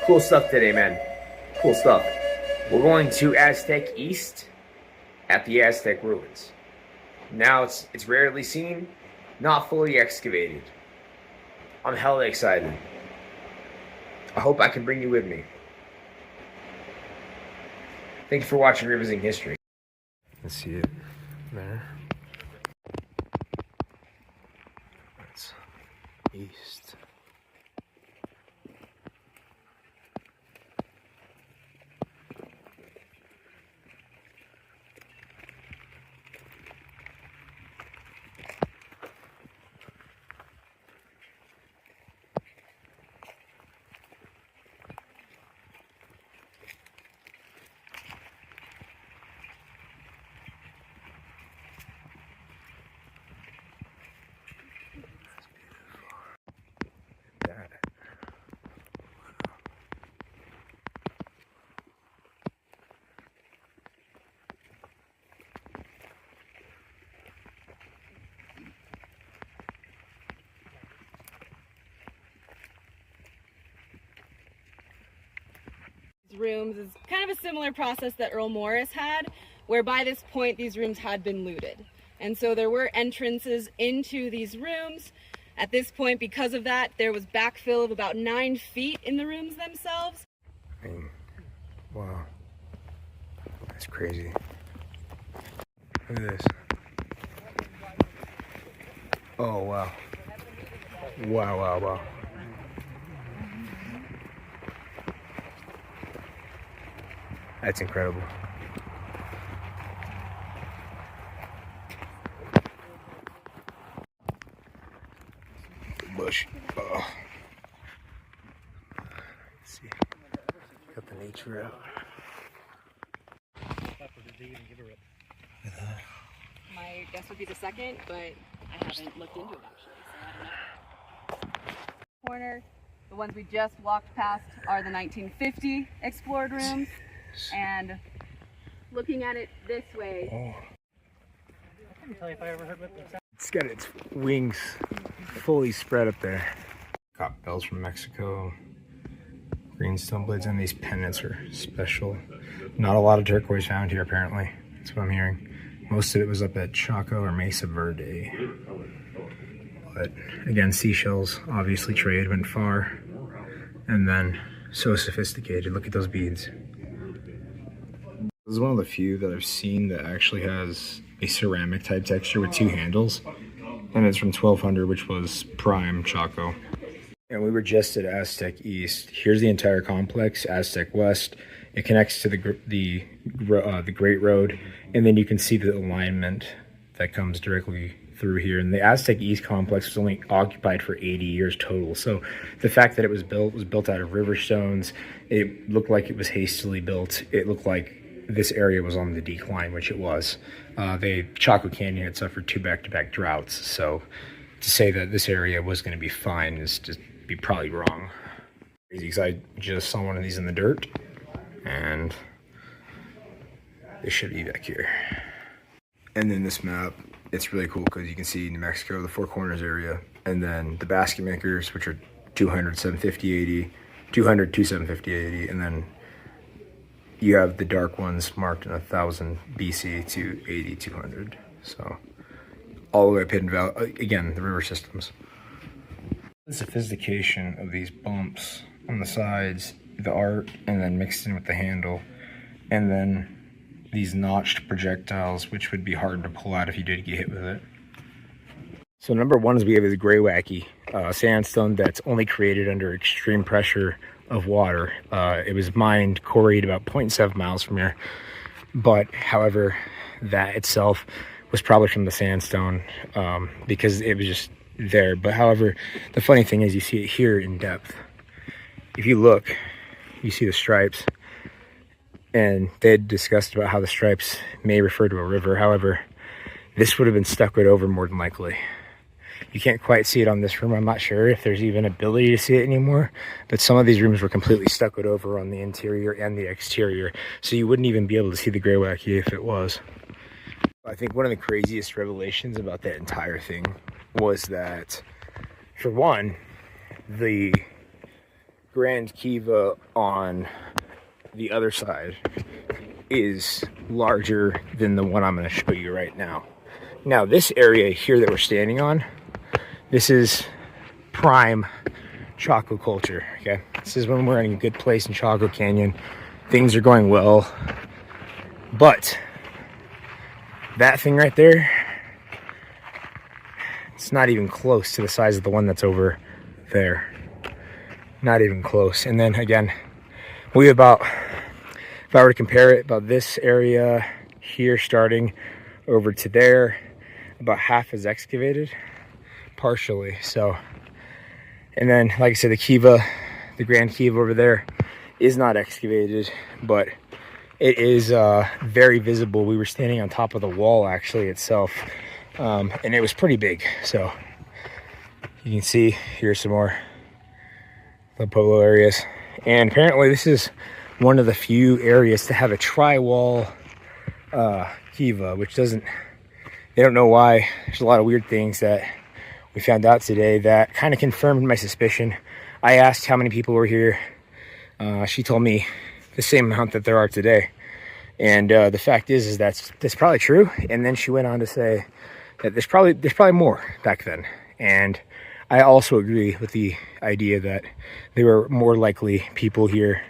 Cool stuff today, man. Cool stuff. We're going to Aztec East at the Aztec Ruins. Now it's rarely seen, not fully excavated. I'm hella excited. I hope I can bring you with me. Thank you for watching Revisiting History. Let's see it there. That's east. Rooms is kind of a similar process that Earl Morris had, where by this point these rooms had been looted, and so there were entrances into these rooms. At this point, because of that, there was backfill of about 9 feet in the rooms themselves. I mean, wow, that's crazy. Look at this. Oh wow, wow. That's incredible. Bush. Oh. Let's see. Got the nature out. My guess would be the second, but I haven't looked into it actually, so I don't know. Corner, the ones we just walked past are the 1950 explored rooms. And looking at it this way, I couldn't tell you if I ever heard what this. It's got its wings fully spread up there. Got bells from Mexico, green stone blades, and these pendants are special. Not a lot of turquoise found here apparently. That's what I'm hearing. Most of it was up at Chaco or Mesa Verde. But again, seashells obviously trade, went far. And then so sophisticated. Look at those beads. This is one of the few that I've seen that actually has a ceramic type texture with 2 handles, and it's from 1200, which was prime Chaco. And we were just at Aztec East. Here's the entire complex. Aztec West. It connects to the Great Road, and then you can see the alignment that comes directly through here. And the Aztec East complex was only occupied for 80 years total. So the fact that it was built out of river stones. It looked like it was hastily built. It looked like this area was on the decline, which it was. Chaco Canyon had suffered 2 back-to-back droughts, so to say that this area was going to be fine is just be probably wrong. Crazy, because I just saw one of these in the dirt, and they should be back here. And then this map, it's really cool because you can see New Mexico, the Four Corners area, and then the basket makers, which are 200, 750, 80, 200, 250, 80, and then you have the dark ones marked in 1000 BC to 8200. So all the way up Hidden Valley, again, the river systems. The sophistication of these bumps on the sides, the art, and then mixed in with the handle, and then these notched projectiles, which would be hard to pull out if you did get hit with it. So number one is we have the gray wacky sandstone that's only created under extreme pressure of water. It was mined, quarried about 0.7 miles from here. But however, that itself was probably from the sandstone because it was just there. But however, the funny thing is you see it here in depth. If you look, you see the stripes. And they had discussed about how the stripes may refer to a river. However, this would have been stuccoed over more than likely. You can't quite see it on this room. I'm not sure if there's even ability to see it anymore, but some of these rooms were completely stuccoed over on the interior and the exterior, so you wouldn't even be able to see the gray wacky if it was. I think one of the craziest revelations about that entire thing was that, for one, the Grand Kiva on the other side is larger than the one I'm going to show you right now. Now, this area here that we're standing on, this is prime Chaco culture, okay? This is when we're in a good place in Chaco Canyon. Things are going well. But that thing right there, it's not even close to the size of the one that's over there. Not even close. And then again, we about, if I were to compare it, about this area here starting over to there, about half is excavated, partially. So, and then like I said, the kiva, the Grand Kiva over there is not excavated, but it is very visible. We were standing on top of the wall actually itself, and it was pretty big. So you can see here's some more the Pueblo areas. And apparently this is one of the few areas to have a tri-wall kiva, which doesn't, they don't know why. There's a lot of weird things that we found out today that kind of confirmed my suspicion. I asked how many people were here. She told me the same amount that there are today. And the fact is that's probably true. And then she went on to say that there's probably more back then. And I also agree with the idea that there were more likely people here,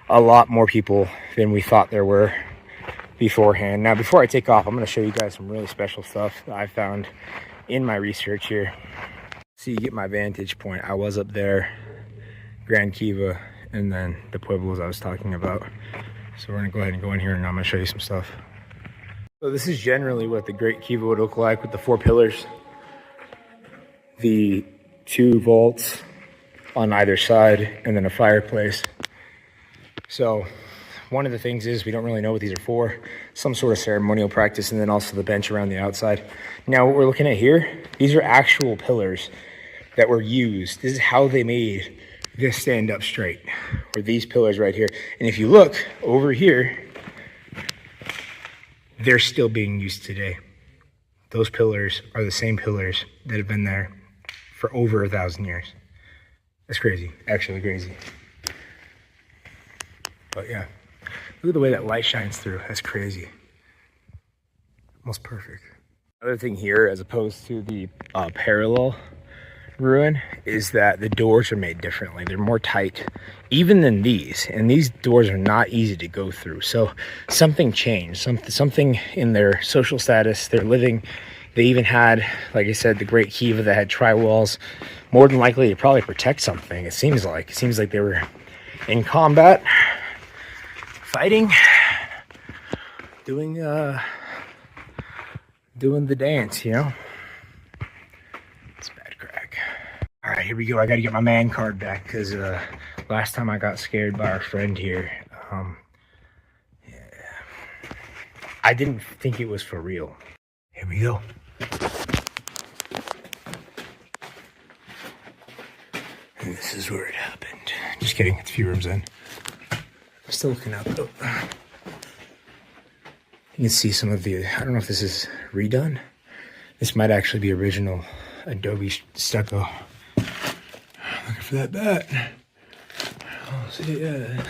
a lot more people than we thought there were beforehand. Now, before I take off, I'm going to show you guys some really special stuff that I found in my research here. So you get my vantage point. I was up there, Grand Kiva, and then the Pueblos I was talking about. So we're gonna go ahead and go in here and I'm gonna show you some stuff. So this is generally what the Great Kiva would look like with the 4 pillars, the 2 vaults on either side, and then a fireplace. So one of the things is we don't really know what these are for. Some sort of ceremonial practice, and then also the bench around the outside. Now what we're looking at here, these are actual pillars that were used. This is how they made this stand up straight, or these pillars right here. And if you look over here, they're still being used today. Those pillars are the same pillars that have been there for over 1,000 years. That's crazy, actually crazy. But yeah, look at the way that light shines through. That's crazy. Almost perfect. Another thing here, as opposed to the parallel ruin, is that the doors are made differently. They're more tight even than these, and these doors are not easy to go through. So something changed, something in their social status, their living. They even had, like I said, the Great Kiva that had tri-walls, more than likely to probably protect something. It seems like they were in combat, fighting, doing the dance, you know. All right, here we go. I got to get my man card back because last time I got scared by our friend here, yeah, I didn't think it was for real. Here we go. And this is where it happened. Just kidding. It's a few rooms in. I'm still looking up. Oh. You can see some of the, I don't know if this is redone. This might actually be original adobe stucco. Looking for that bat. Oh, see, yeah.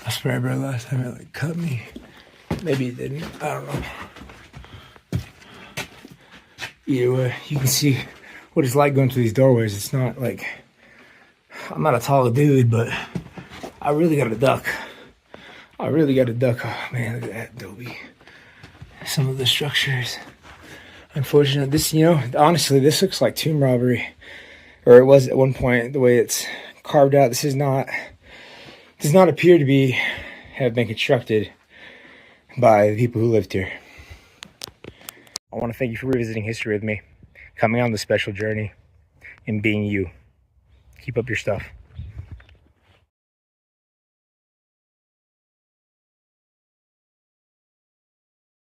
I swear, bro, last time it like cut me. Maybe it didn't. I don't know. Either way, you can see what it's like going through these doorways. It's not like, I'm not a tall dude, but I really got to duck. Oh, man, look at that adobe. Some of the structures. Unfortunately, this, you know, honestly, this looks like tomb robbery, or it was at one point. The way it's carved out, does not appear to have been constructed by the people who lived here. I want to thank you for revisiting history with me, coming on this special journey, and being you. Keep up your stuff.